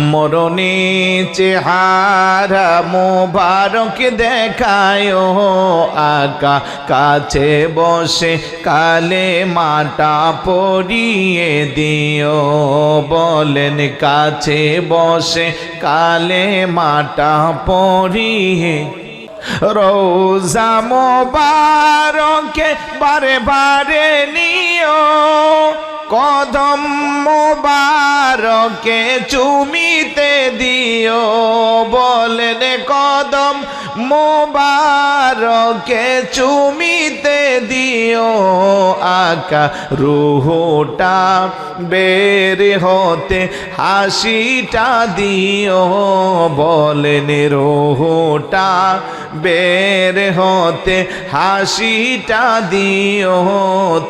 মরণে চেহারা মোবারক দেখায় আকা কাছে বসে কালে মাটা পড়িয়ে দিও বলেন কাছে বসে কালে মাটা পড়িয়ে রোজা মোবারকে বারে বারে নিও কদম মোবারকে চুমিতে দিও বলেন কদম মোবারকে চুমিতে দিও আকা রুহটা বের হতে হাসিটা দিও বলেন রুহটা বের হতে হাসিটা দিও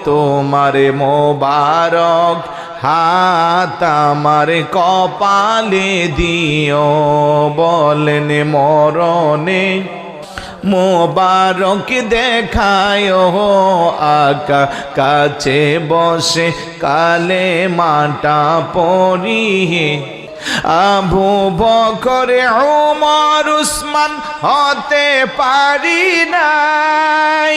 তোমার মোবারক হাত আমার কপালে দিও বলেন মরণে মোবারক দেখায় আকা কাছে বসে কালে মাটা পড়িয়ে আবু বকর ওমর উসমান হতে পারি নাই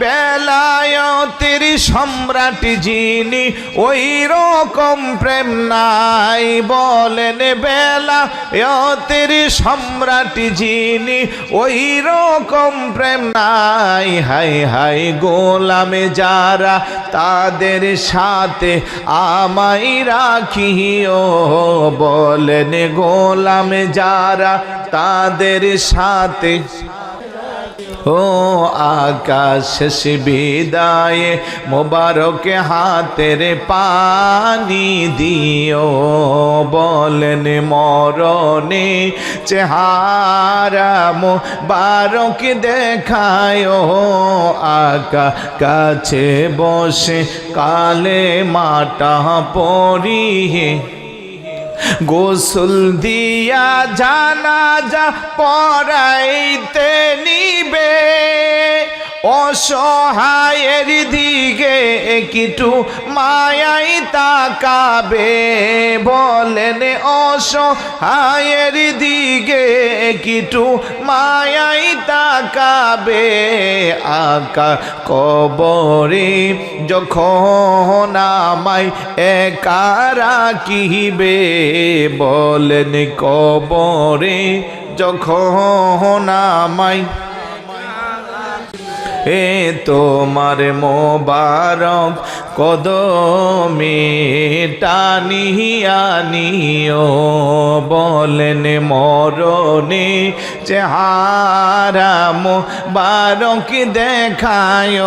বেলায়েতের সম্রাট যিনি ওই রকম প্রেম নাই বলেন বেলায়েতের সম্রাট যিনি ওই রকম প্রেম নাই হাই হাই গোলামে যারা তাদের সাথে আমায় রাখিও বলেন গোলাম যারা তাদের সাথে ও আকাশ বিদায়ে মোবারক হাতের পানি দিও বলেন মরণে চেহারা মোবারক দেখায় আকা কাছে বসে কালে মাটা পড়িয়ে গোসল দিয়া জানাজা পড়াইতে নিবে অসহায়ের দিকে একটু মায়াই তাকাবে বলেন অসহায়ের দিকে একটু মায়াই তাকাবে আকা কবরে যখন আমায় একা রাখিবে বলেন কবরে যখন আমায় এ তোমার মোবারক কদমে টানিয়া নিও বলেন মরণে চেহারা মোবারক দেখায়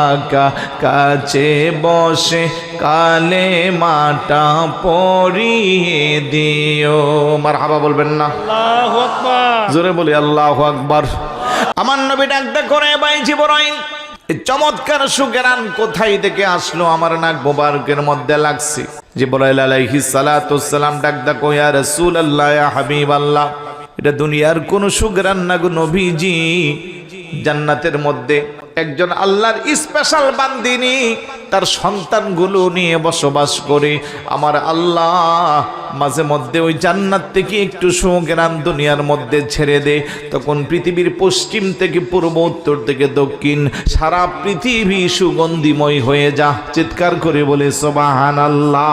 আকা কাছে বসে কালে মাটা পড়িয়ে দিও মারহাবা বলবেন না আল্লাহু আকবার জোরে বলি আল্লাহু আকবার আমার নবী ডাকতে করে ভাই জিবরাইল এই চমৎকার সুগরান কোথায় থেকে আসলো আমার নাক মোবারকের মধ্যে লাগছে জিবরাইল আলাইহিস সালাতু ওয়াসসালাম ডাকতে কয় ইয়া রাসূলুল্লাহ ইয়া হাবিবাল্লাহ এটা দুনিয়ার কোন সুগরান না গো নবীজি জান্নাতের মধ্যে একজন আল্লাহর স্পেশাল বান্দিনী তার সন্তানগুলো নিয়ে বসবাস করে আমার আল্লাহ মাঝে মধ্যে ওই জান্নাত থেকে একটু সুঘ্রাণ দুনিয়ার মধ্যে ছেড়ে দে তখন পৃথিবীর পশ্চিম থেকে পূর্ব উত্তর থেকে দক্ষিণ সারা পৃথিবী সুগন্ধিময় হয়ে যা চিৎকার করে বলে সুবহানাল্লাহ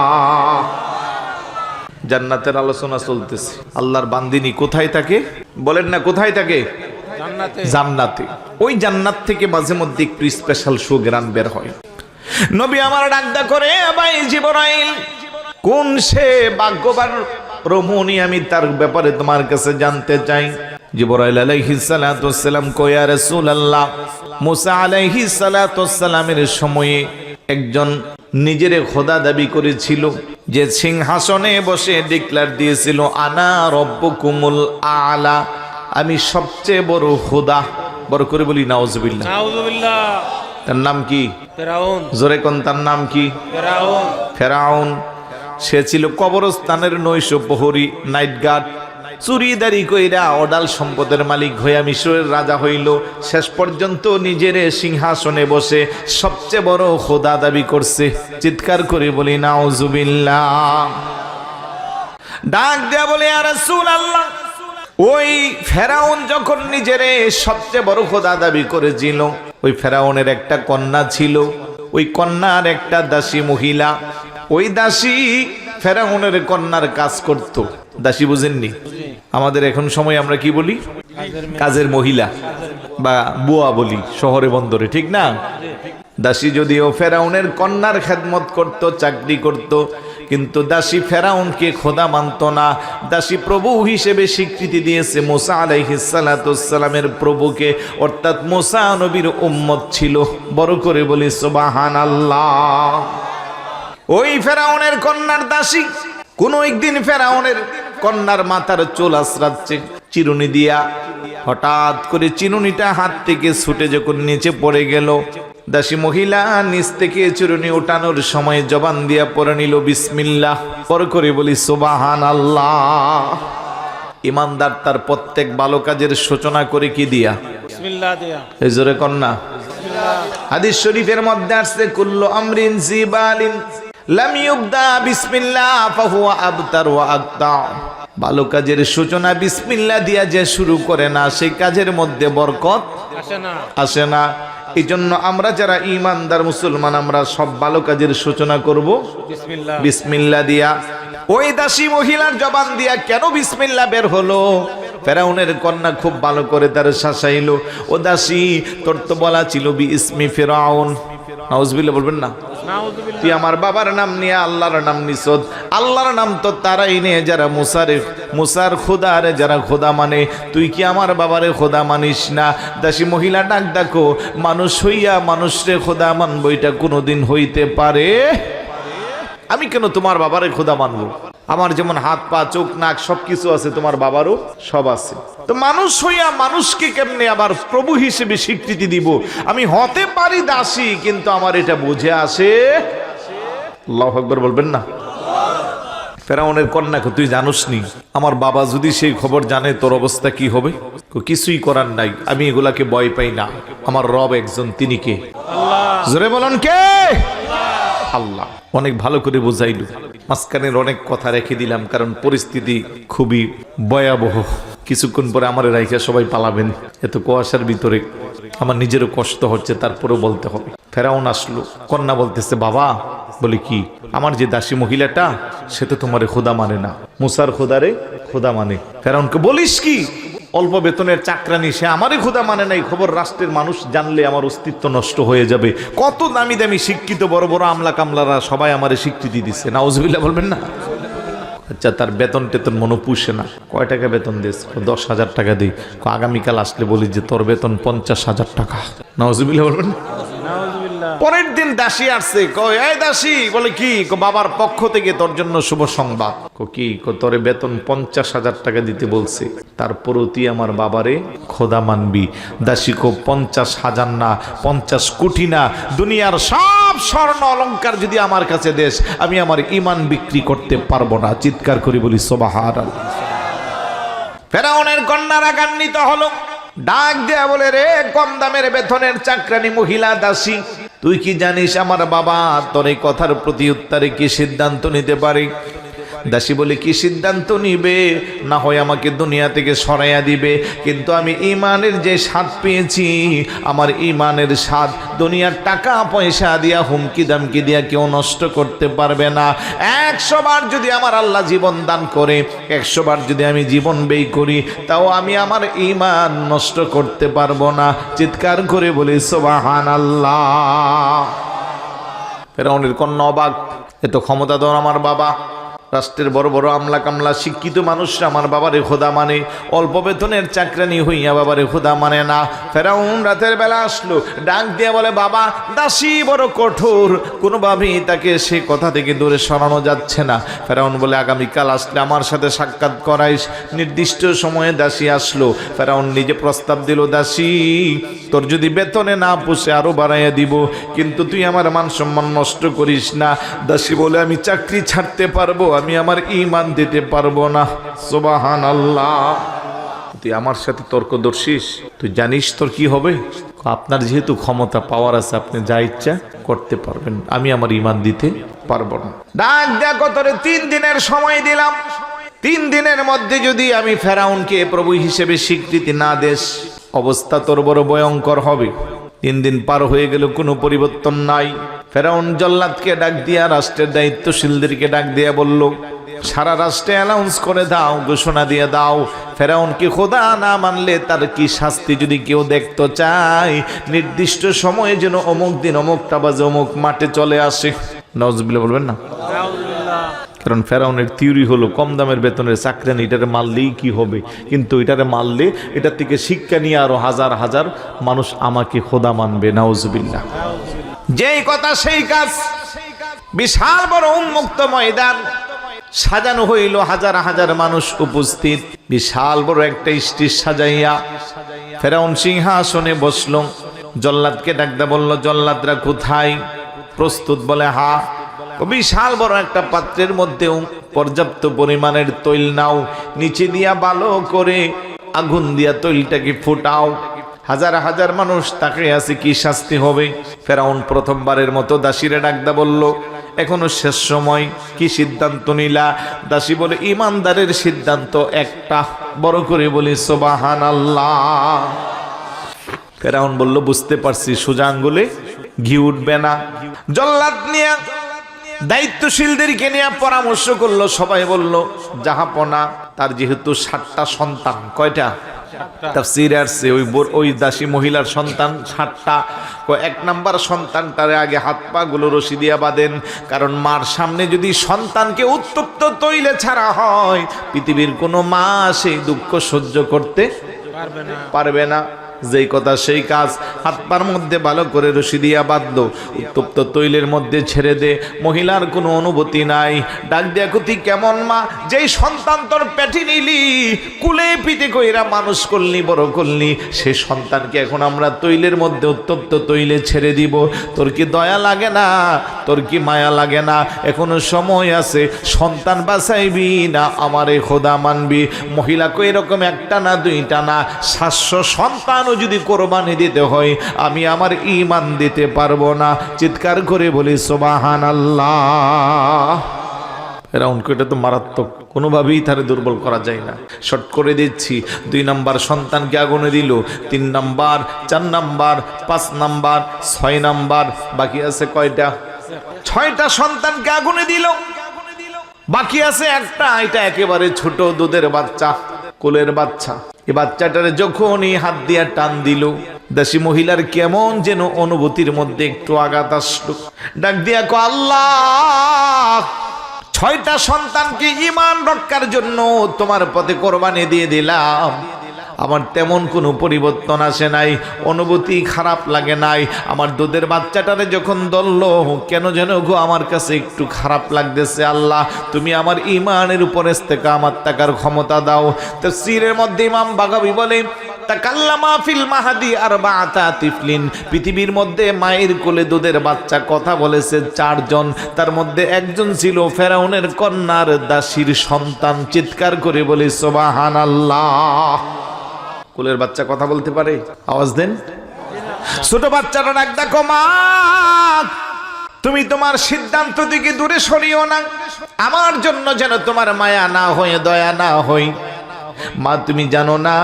জান্নাতের আলোচনা চলতেছে আল্লাহর বান্দিনী কোথায় থাকে বলেন না কোথায় থাকে জান্নাতে ওই জান্নাত থেকে মাঝে মধ্যে একটু স্পেশাল সুঘ্রাণ বের হয় নবী আমার ডাকদা করে ভাই জিবরাইল কোন সে ভাগ্যবান রমণী আমি তার ব্যাপারে তোমার কাছে জানতে চাই জিবরাইল আলাইহিস সালাতু ওয়াসসালাম কয় ইয়া রাসূলুল্লাহ মুসা আলাইহিস সালাতু ওয়াসসালামের সময়ে একজন নিজের খোদা দাবি করেছিল যে সিংহাসনে বসে ডিক্লার দিয়েছিল আনা রব্বুকুমুল আলা আমি সবচেয়ে বড় খোদা বড় করে বলি নাউজুবিল্লাহ নাউজুবিল্লাহ তার নাম কি ফেরাউন জোরে কোন তার নাম কি ফেরাউন ফেরাউন সে ছিল কবরস্থানের নৈশ প্রহরী নাইট গার্ড চুরিদারি কইরা অডাল সম্পদের মালিক হইয়া মিশরের রাজা হইল শেষ পর্যন্ত নিজের সিংহাসনে বসে সবচেয়ে বড় খোদা দাবি করছে চিৎকার করে বলি নাউজুবিল্লাহ ডাক দেয়া বলে ইয়া রাসূলুল্লাহ, ওই ফেরাউন যখন নিজের সবচেয়ে বড় খোদা দাবি করেছিল, ওই ফেরাউনের একটা কন্যা ছিল, ওই কন্যার একটা দাসী মহিলা, ওই দাসী ফেরাউনের কন্যার কাজ করত। দাসী বুঝেননি? আমাদের এখন সময় আমরা কি বলি? কাজের মহিলা বা বুয়া বলি শহরে বন্দরে, ঠিক না? দাসী যদিও ফেরাউনের কন্যার খেদমত করত, চাকরি করত, কিন্তু দাসী ফেরাউনকে খোদা মানত না। দাসী প্রভু হিসেবে স্বীকৃতি দিয়েছে মুসা আলাইহিস সালাতুস সালামের প্রভুকে, অর্থাৎ মুসা নবীর উম্মত ছিল। বড় করে বলি সুবহানাল্লাহ। ওই ফেরাউনের কন্যার দাসী কোন একদিন ফেরাউনের কন্যার মাথার চুল আঁচড়াচ্ছে চিরুনি দিয়া, হঠাৎ করে চিরুনিটা হাত থেকে ছুটে যখন নিচে পড়ে গেল, দাসী মহিলা নিচ থেকে চিরুনি ওঠানোর সময় জবান দিয়া পড়ে নিল বিসমিল্লাহ। পর করে বলি সুবহানাল্লাহ। ইমানদার তার প্রত্যেক ভালো কাজের সূচনা করে কি দিয়া? বিসমিল্লাহ দিয়া। এই জোরে কন্যা। হাদিস শরীফের মধ্যে আসছে কুল্লু আমরিন জিবালিন লাম ইউবদা বিসমিল্লাহ ফাহুয়া আবতার ওয়া আকতা। ভালো কাজের সূচনা বিসমিল্লাহ দিয়া যে শুরু করে না, সেই কাজের মধ্যে বরকত আসে না। এই জন্য আমরা যারা ঈমানদার মুসলমান, আমরা সব ভালো কাজের সূচনা করব বিসমিল্লাহ দিয়া। ওই দাসী মহিলার জবান দিয়া কেন বিসমিল্লাহ বের হলো? ফেরাউনের কন্যা খুব ভালো করে তার শাসাইলো, ও দাসী তোর তো বলা ছিল বিইসমি ফিরাউন। নাউজুবিল্লাহ বলবেন না? তুই আমার বাবার নাম নিয়ে আল্লাহর নাম নিছদ। আল্লাহর নাম তো তারাই নিয়ে যারা মুসার খোদারে যারা খোদা মানে, তুই কি আমার বাবারে খোদা মানিস না? দাসী মহিলা ডাক ডাকো, মানুষ হইয়া মানুষরে খোদা মানবো এটা কোনোদিন হইতে পারে? আমি কেন তোমার বাবারে খোদা মানবো? আমার যেমন হাত পা চোখ নাক সবকিছু আছে, তোমার বাবারও সব আছে। তো মানুষ হইয়া মানুষকে কেমনে আবার প্রভু হিসেবে স্বীকৃতি দিব? আমি হতে পারি দাসী, কিন্তু আমার এটা বুঝে আসে। আল্লাহু আকবার বলবেন না? ফেরাউনের কন্যাকে তুই জানোস নি, আমার বাবা যদি সেই খবর জানে তোর অবস্থা কি হবে? কিছুই করার নাই, আমি এগুলাকে ভয় পাই না। আমার রব একজন, তিনি কে? আল্লাহ। জোরে বলেন কে? আল্লাহ। অনেক ভালো করে বুঝাইল, মাঝখানের অনেক কথা রেখে দিলাম, কারণ পরিস্থিতি খুবই ভয়াবহ। কিছুক্ষণ পরে আমার রাইখা সবাই পালাবেন, এত কুয়াশার ভিতরে আমার নিজেরও কষ্ট হচ্ছে, তারপরেও বলতে হবে। ফেরাউন আসলো, কন্যা বলতেছে বাবা। বলে কি? আমার যে দাসী মহিলাটা সে তো তোমারে খোদা মানে না, মুসার খোদারে খোদা মানে। ফেরাউনকে বলিস কি? অল্প বেতনের চাকরানি, সে আমারই খোদা মানে নাই। খবর রাষ্ট্রের মানুষ জানলে আমার অস্তিত্ব নষ্ট হয়ে যাবে। কত দামি দামি শিক্ষিত বড় বড় আমলা কামলারা সবাই আমারে স্বীকৃতি দিচ্ছে। নাউজুবিল্লাহ বলবেন না? আচ্ছা, তার বেতন টেতন মনে পুষে না। কয় টাকা বেতন দিস? 10,000 টাকা দিই। আগামীকাল আসলে বলি যে তোর বেতন 50,000 টাকা। নাউজুবিল্লাহ বলবেন? পরের দিন দাসী আসছে, কয় এই দাসী। বলে কি? বাবার পক্ষ থেকে তোর জন্য শুভ সংবাদ। কি? তোরে বেতন 50,000 টাকা দিতে বলছে, তারপরও তুই আমার বাবারে খোদা মানবি। দাসী কো 50,000 না, 50 কোটি না, দুনিয়ার সব স্বর্ণ অলংকার যদি আমার কাছে দেশ, আমি আমার ঈমান বিক্রি করতে পারবো না। চিৎকার করি বলি সুবহানাল্লাহ। ফেরাউনের কন্যা রাগান্বিত হলো, ডাক দেয়া বলে রে কম দামের বেতনের চাকরানি মহিলা দাসী, তুই কি জানিস আমার বাবা তোর এই কথার প্রতি উত্তরে কি সিদ্ধান্ত নিতে পারে? দাসী বলে কি সিদ্ধান্ত নিবে? না হয় আমাকে দুনিয়া থেকে সরাইয়া দিবে, কিন্তু আমি ঈমানের যে স্বাদ পেয়েছি, আমার ঈমানের স্বাদ দুনিয়ার টাকা পয়সা দিয়া হুমকি দামকি দিয়া কেউ নষ্ট করতে পারবে না। 100 বার যদি আমার আল্লাহ জীবন দান করে, 100 বার যদি আমি জীবন ব্যয় করি, তাও আমি আমার ঈমান নষ্ট করতে পারবো না। চিৎকার করে বলি সুবহানাল্লাহ। ফেরাউনের কন্যা অবাক, এত ক্ষমতাধর আমার বাবা, রাষ্ট্রের বড় বড় আমলা কামলা শিক্ষিত মানুষরা আমার বাবারে খোদা মানে, অল্প বেতনের চাকরানি হইয়া বাবারে খোদা মানে না। ফেরাউন রাতের বেলা আসলো, ডাক দিয়ে বলে বাবা দাসী বড় কঠোর, কোনোভাবেই তাকে সে কথা থেকে দূরে সরানো যাচ্ছে না। ফেরাউন বলে আগামীকাল আসলে আমার সাথে সাক্ষাৎ করাইস। নির্দিষ্ট সময়ে দাসী আসলো। ফেরাউন নিজে প্রস্তাব দিল, দাসী তোর যদি বেতনে না পুষে আরো বাড়াইয়া দিব, কিন্তু তুই আমার মান সম্মান নষ্ট করিস না। দাসী বলে আমি চাকরি ছাড়তে পারবো, আমি আমার ঈমান দিতে পারবো না। সুবহানাল্লাহ। তুই আমার সাথে তর্ক দর্শিস, তুই জানিস তোর কি হবে? আপনার যেহেতু ক্ষমতা পাওয়ার আছে, আপনি যা ইচ্ছা করতে পারবেন, আমি আমার ঈমান দিতে পারবো না। ডাক দেখো তোরে 3 দিনের সময় দিলাম, 3 দিনের মধ্যে যদি আমি ফেরাউনকে প্রভু হিসেবে স্বীকৃতি না দেশ, অবস্থা তোর বড় ভয়ঙ্কর হবে। 3 দিন পার হয়ে গেল, কোনো পরিবর্তন নাই। ফেরাউন জল্লাদকে ডাক দিয়া, রাষ্ট্রের দায়িত্বশীলদেরকে ডাক দিয়া বলল, সারা রাষ্ট্রে অ্যানাউন্স করে দাও, ঘোষণা দিয়ে দাও, ফেরাউনকে খোদা না মানলে তার কি শাস্তি যদি কেউ দেখতে চায়, নির্দিষ্ট সময়ে যেন অমুক দিন অমুকটা বাজে অমুক মাঠে চলে আসে। নাউজুবিল্লাহ বলবেন না? কারণ ফেরাউনের থিওরি হলো কম দামের বেতনের চাকরি, এটারে মারলেই কি হবে, কিন্তু এটারে মারলে এটার থেকে শিক্ষা নিয়ে আরো হাজার হাজার মানুষ আমাকে খোদা মানবে। নাউজুবিল্লাহ। যেই কথা সেই কাজ। বিশাল বড় উন্মুক্ত ময়দান, সাজানো হইল, হাজার হাজার মানুষ উপস্থিত। বিশাল বড় একটা স্টেজ সাজাইয়া ফেরাউন সিংহাসনে বসল। জল্লাদকে ডাকতে বলল, জল্লাদরা কোথায়? প্রস্তুত বলে হা। বিশাল বড় একটা পাত্রের মধ্যেও পর্যাপ্ত পরিমাণের তৈল নাও, নিচে দিয়া ভালো করে আগুন দিয়া তৈলটাকে ফুটাও। হাজার হাজার মানুষ তাকে আছে, কি শাস্তি হবে? ফেরাউন প্রথমবারের মতো দাসীরে ডাকদা বলল, এখনো শেষ সময়, কি সিদ্ধান্ত নিলা? দাসী বলে, ইমানদারের সিদ্ধান্ত একটা। বড় করে বলি সুবহানাল্লাহ। ফেরাউন বলল, বুঝতে পারছি, সোজা আঙ্গুলে ঘি উঠবে না। জল্লাদ নিয়ে দায়িত্বশীলদেরকে নিয়ে পরামর্শ করলো। সবাই বলল, জাহাপনা, তার যেহেতু 7টা সন্তান। কয়টা? তাফসীরে আসছে ওই দাসী মহিলার সন্তান 7টা। 1 নাম্বার সন্তানটারে আগে হাত পা গুলো রশি দিয়া বাঁধেন, কারণ মার সামনে যদি সন্তানকে উত্তপ্ত তৈলে ছাড়া হয়, পৃথিবীর কোনো মা সেই দুঃখ সহ্য করতে পারবে না। যেই কথা সেই কাজ। হাত পার মধ্যে ভালো করে রশি দিয়া বাঁধল, উত্তপ্ত তৈলের মধ্যে ছেড়ে দে। মহিলার কোনো অনুভূতি নাই। ডাক দিয়া, কুতি কেমন মা, যেই সন্তান তোর পেটে নিলি, কুলে পিঠে কইরা মানুষ করলি, বড় করলি, সেই সন্তানকে এখন আমরা তৈলের মধ্যে, উত্তপ্ত তৈলে ছেড়ে দিব? তোর কি দয়া লাগে না? তোর কি মায়া লাগে না? এখনো সময় আছে, সন্তান বাঁচাইবি না আমারে খোদা মানবি? মহিলা কই, এরকম 1টা না 2টা না, 700 সন্তান যদি কোরবানি দিতে হয়, আমি আমার ঈমান দিতে পারবো না। চিৎকার করে বলি সুবহানাল্লাহ। ফেরাউনকে এটা তো মারাত্মক, কোনোভাবেই তারে দুর্বল করা যায় না। শর্ট করে দিচ্ছি, 2 নাম্বার সন্তানকে আগুনে দিল, 3 নাম্বার, 4 নাম্বার, 5 নাম্বার, 6 নাম্বার, বাকি আছে কয়টা? 6টা সন্তানকে আগুনে দিল, বাকি আছে একটা। এটা একেবারে ছোট দুধের বাচ্চা, কোলের বাচ্চা। এই বাচ্চাটারে যখনই হাত দিয়া টান দিল, দাসী মহিলার কেমন যেন অনুভূতির মধ্যে একটু আঘাত আসলো। ডাক দিয়া কো, আল্লাহ, 6টা সন্তানকে ঈমান রক্ষার জন্য তোমার পথে কোরবানি দিয়ে দিলাম। আমার তেমন কোনো পরিবর্তন আসে নাই, অনুভূতি খারাপ লাগে নাই। আমার দুধের বাচ্চাটারে যখন দলল, কেন যেন গো আমার কাছে একটু খারাপ লাগতেছে। আল্লাহ, তুমি আমার ঈমানের উপর ইস্তেকামাত থাকার ক্ষমতা দাও। তাফসীরের মধ্যে ইমাম বাগাবী বলে, তাকাল্লামা ফিল মাহাদি আরবাআতা তিফলিন, পৃথিবীর মধ্যে মায়ের কোলে দুধের বাচ্চা কথা বলেছে 4 জন। তার মধ্যে একজন ছিল ফেরাউনের কন্যার দাসীর সন্তান। চিৎকার করে বলি সুবহানাল্লাহ। কোলের বাচ্চা কথা বলতে পারে? আওয়াজ দেন। ছোট বাচ্চাটা ডাক, দেখো মা, তুমি তোমার সিদ্ধান্ত থেকে দূরে সরিও না, আমার জন্য যেন তোমার মায়া না হয়, দয়া না হয়। মা, তুমি জানো না,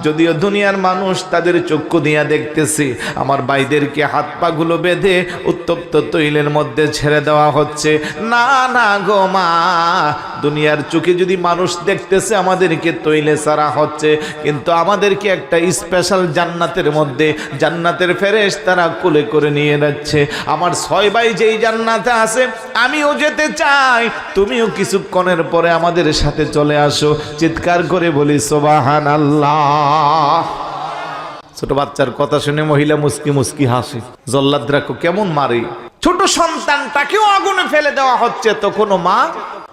যদিও দুনিয়ার মানুষ তাদের চক্ষু দিয়া দেখতেছে, আমার ভাইদেরকে হাত পা গুলো বেঁধে উত্তপ্ত তৈলের মধ্যে ছেড়ে দেওয়া হচ্ছে। না না গো মা, দুনিয়ার চোখে যদি মানুষ দেখতেছে আমাদেরকে তৈলে ছাড়া হচ্ছে, কিন্তু আমাদেরকে একটা স্পেশাল জান্নাতের মধ্যে, জান্নাতের ফেরেশতারা কোলে করে নিয়ে যাচ্ছে। আমার 6 ভাই যেই জান্নাতে আছে, আমিও যেতে চাই, তুমিও কিছুক্ষণের পরে আমাদের সাথে চলে আসো। চিৎকার করে বলি সুবহানাল্লাহ। ছোট বাচ্চার কথা শুনে মহিলা মুস্কি মুস্কি হাসে। জল্লাদরা কেমন মারে, ছোট সন্তানটাকেও আগুনে ফেলে দেওয়া হচ্ছে, তখনও মা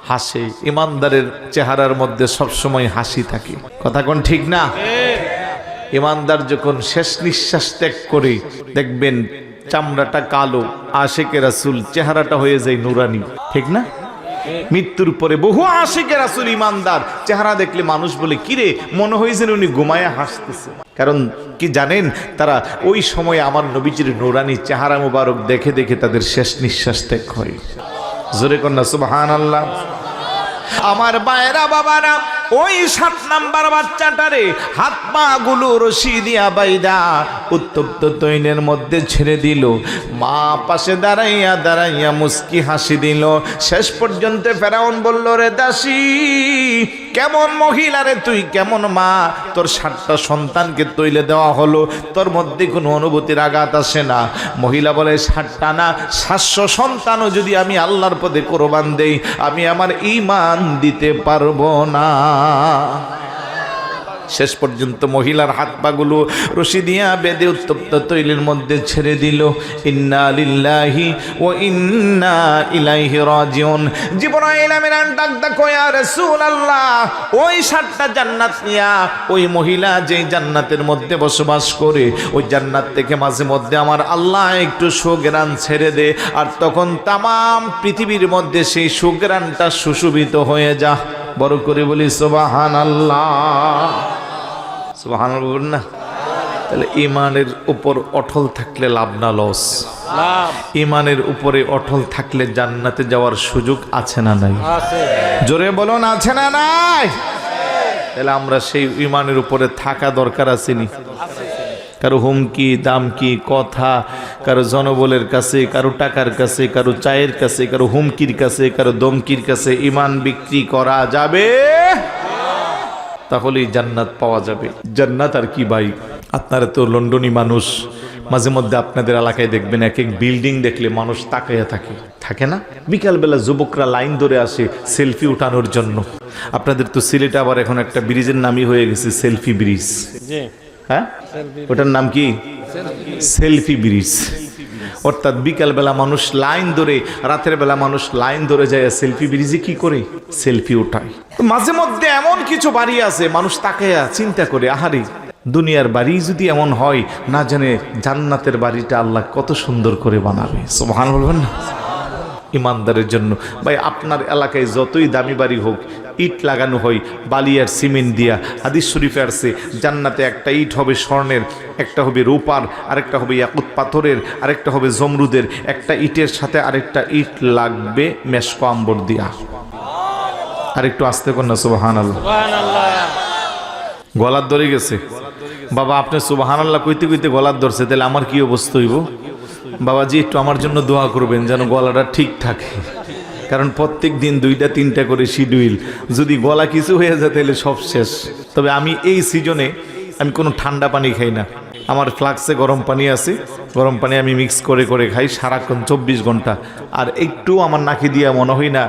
হাসে। ইমানদারের চেহারার মধ্যে সবসময় হাসি থাকে। কথা কোন ঠিক না? ইমানদার যখন শেষ নিঃশ্বাস ত্যাগ করে, দেখবেন চামড়াটা কালো, আশিকে রাসূল চেহারাটা হয়ে যায় নুরানি। ঠিক না? মৃত্যুর পরে বহু আশিকে রাসূল ইমানদার চেহারা দেখলে মানুষ বলে, কিরে, মনে হয় যেন উনি ঘুমায়া হাসতেছে। কারণ কি জানেন, তারা ওই সময় আমার নবীজির নুরানি চেহারা মুবারক দেখে দেখে তাদের শেষ নিঃশ্বাস ত্যাগ হয়। জোরে কন্যা সুবহানাল্লাহ। আমার বায়রা বাবারা, ওই 7 নাম্বার বাচ্চাটারে হাত পা গুলো রশি দিয়া বাইদা উত্তপ্ত তৈলের মধ্যে ছেড়ে দিল। মা পাশে দাঁড়াইয়া দাঁড়াইয়া মুস্কি হাসি দিল। শেষ পর্যন্ত ফেরাউন বলল, রে দাসী, কেমন মহিলা রে তুই, কেমন মা, তোর 7টা সন্তানকে তৈলে দেওয়া হলো, তোর মধ্যে কোনো অনুভূতির আঘাত আসে না? মহিলা বলে, 7টা না, 700 সন্তানও যদি আমি আল্লাহর পথে কোরবান দেই, আমি আমার ঈমান দিতে পারবো না। শেষ পর্যন্ত মহিলার হাত পাগুলো রশি দিয়া বেঁধে উত্তপ্ত তৈলের মধ্যে ছেড়ে দিল। ইন্না লিল্লাহি ওয়া ইন্না ইলাইহি রাজিউন। জিবরাইল আমিন ডাক দেখো, ইয়া রাসূলুল্লাহ, ওই 7টা জান্নাত নিয়া ওই মহিলা যেই জান্নাতের মধ্যে বসবাস করে, ওই জান্নাত থেকে মাঝে মধ্যে আমার আল্লাহ একটু সুঘ্রাণ ছেড়ে দে, আর তখন তামাম পৃথিবীর মধ্যে সেই সুঘ্রাণটা সুশোভিত হয়ে যা। বড় করে বলি সুবহানাল্লাহ, সুবহানাল্লাহ না? তাহলে ঈমানের উপর অটল থাকলে লাভ না লস? ঈমানের উপরে অটল থাকলে জান্নাতে যাওয়ার সুযোগ আছে না নাই? জোরে বলুন, আছে না নাই? তাহলে আমরা সেই ঈমানের উপরে থাকা দরকার আছে নি? কারো হুমকি দামকি কথা, কারো জনবলের কাছে, কারো টাকার কাছে, কারো চায়ের কাছে, কারো হুমকির কাছে, কারো দমকির কাছে ঈমান বিক্রি করা যাবে? তাহলেই জান্নাত পাওয়া যাবে। জান্নাত আর কি ভাই, আপনারা তো লন্ডনী মানুষ, মাঝে মধ্যে আপনাদের এলাকায় দেখবেন এক এক বিল্ডিং দেখলে মানুষ তাকাইয়া থাকে না? বিকালবেলা যুবকরা লাইন ধরে আসে সেলফি উঠানোর জন্য। আপনাদের তো সিলেটে আবার এখন একটা ব্রিজের নামই হয়ে গেছে সেলফি ব্রিজ। হ্যাঁ, ওটার নাম কি? Selfie bridge. অর্থাৎ বিকালবেলা মানুষ লাইন ধরে, রাতের বেলা মানুষ লাইন ধরে যায় সেলফি ব্রিজে কি করে? সেলফি উঠায়। মাঝে মধ্যে এমন কিছু বাড়ি আছে মানুষ তাকায়া চিন্তা করে, আহারে, দুনিয়ার বাড়ি যদি এমন হয়, না জানে জান্নাতের বাড়িটা আল্লাহ কত সুন্দর করে বানাবে। সুবহানাল্লাহ বলবেন না? ইমানদারের জন্য ভাই, আপনার এলাকায় যতই দামি বাড়ি হোক, ইট লাগানো হয় বালি আর সিমেন্ট দিয়া। হাদিস শরীফে আসছে, জান্নাতে একটা ইট হবে স্বর্ণের, একটা হবে রূপার, আরেকটা হবে ইয়াকুত পাথরের, আরেকটা হবে জমরুদের। একটা ইটের সাথে আরেকটা ইট লাগবে মেশকো আম্বর দিয়া। আরেকটু আস্তে কর না, সুবহানাল্লাহ। গলার ধরে গেছে বাবা, আপনি সুবহানাল্লাহ কইতে কইতে গলার ধরছে, তাহলে আমার কি অবস্থা হইব? বাবাজি, একটু আমার জন্য দোয়া করবেন যেন গলাটা ঠিক থাকে, কারণ প্রত্যেক দিন 2টা-3টা করে শিডিউল, যদি গলা কিছু হয়ে যায় তাহলে সব শেষ। তবে আমি এই সিজনে আমি কোনো ঠান্ডা পানি খাই না, আমার ফ্লাক্সে গরম পানি আছে, গরম পানি আমি মিক্স করে করে খাই সারাক্ষণ 24 ঘন্টা। আর একটু আমার নাকি দিয়া মনে হয় না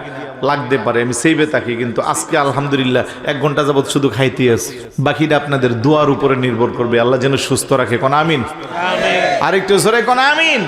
লাগতে পারে, আমি সেইবে থাকি। কিন্তু আজকে আলহামদুলিল্লাহ 1 ঘন্টা যাবত শুধু খাইতে আছি। বাকিটা আপনাদের দোয়ার উপরে নির্ভর করবে, আল্লাহ যেন সুস্থ রাখে। কোন আমিন? আরেকটু জোরে কোন আমিন?